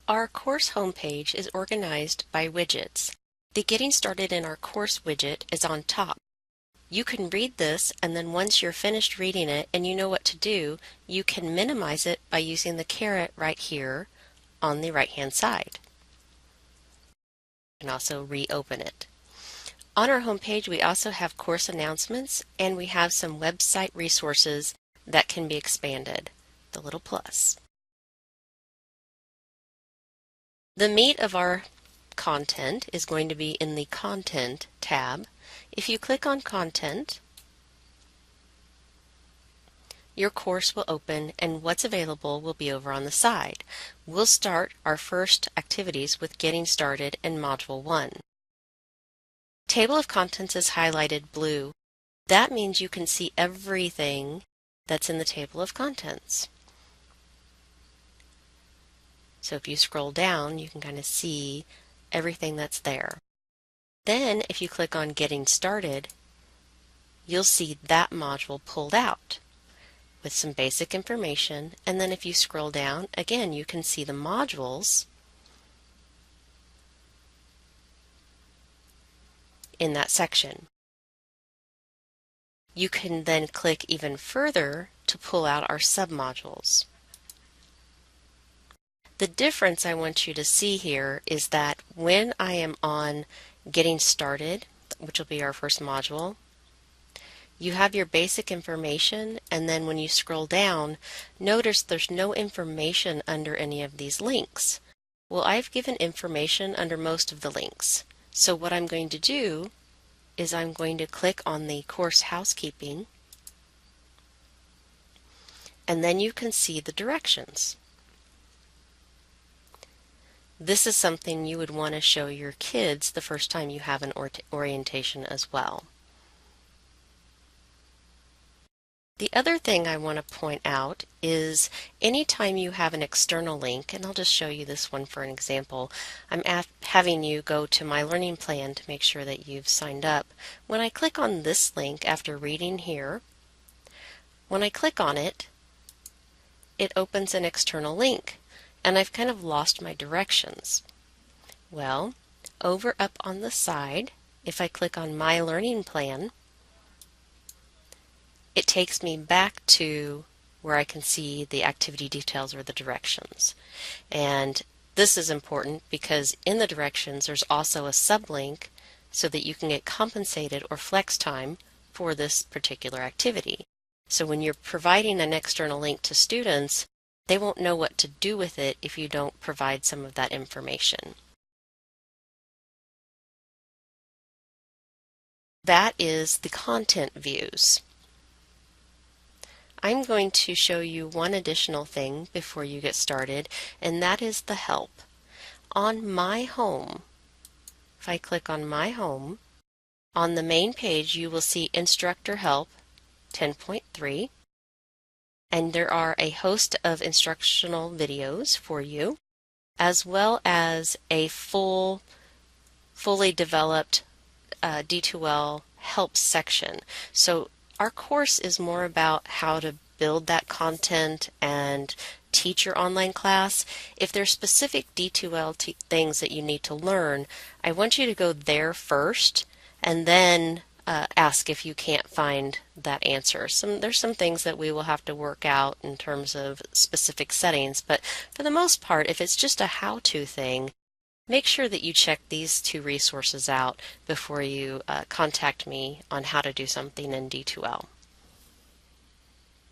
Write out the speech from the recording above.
Our course homepage is organized by widgets. The Getting Started in Our Course widget is on top. You can read this, and then once you're finished reading it and you know what to do, you can minimize it by using the caret right here on the right-hand side. You can also reopen it. On our homepage, we also have course announcements, and we have some website resources that can be expanded, the little plus. The meat of our content is going to be in the Content tab. If you click on Content, your course will open and what's available will be over on the side. We'll start our first activities with Getting Started in Module 1. Table of Contents is highlighted blue. That means you can see everything that's in the Table of Contents. So if you scroll down, you can kind of see everything that's there. Then if you click on Getting Started, you'll see that module pulled out with some basic information. And then if you scroll down, again, you can see the modules in that section. You can then click even further to pull out our submodules. The difference I want you to see here is that when I am on Getting Started, which will be our first module, you have your basic information, and then when you scroll down, notice there's no information under any of these links. Well, I've given information under most of the links. So what I'm going to do is I'm going to click on the Course Housekeeping, and then you can see the directions. This is something you would want to show your kids the first time you have an orientation as well. The other thing I want to point out is anytime you have an external link, and I'll just show you this one for an example, I'm having you go to My Learning Plan to make sure that you've signed up. When I click on this link after reading here, when I click on it, it opens an external link. And I've kind of lost my directions. Well, over up on the side, if I click on My Learning Plan, it takes me back to where I can see the activity details or the directions. And this is important because in the directions there's also a sublink so that you can get compensated or flex time for this particular activity. So when you're providing an external link to students, they won't know what to do with it if you don't provide some of that information. That is the content views. I'm going to show you one additional thing before you get started, and that is the help. On My Home, if I click on My Home, on the main page you will see Instructor Help 10.3. And there are a host of instructional videos for you, as well as a fully developed D2L help section. So our course is more about how to build that content and teach your online class. If there's specific D2L things that you need to learn, I want you to go there first and then ask if you can't find that answer. There's some things that we will have to work out in terms of specific settings, but for the most part, if it's just a how-to thing, make sure that you check these two resources out before you contact me on how to do something in D2L.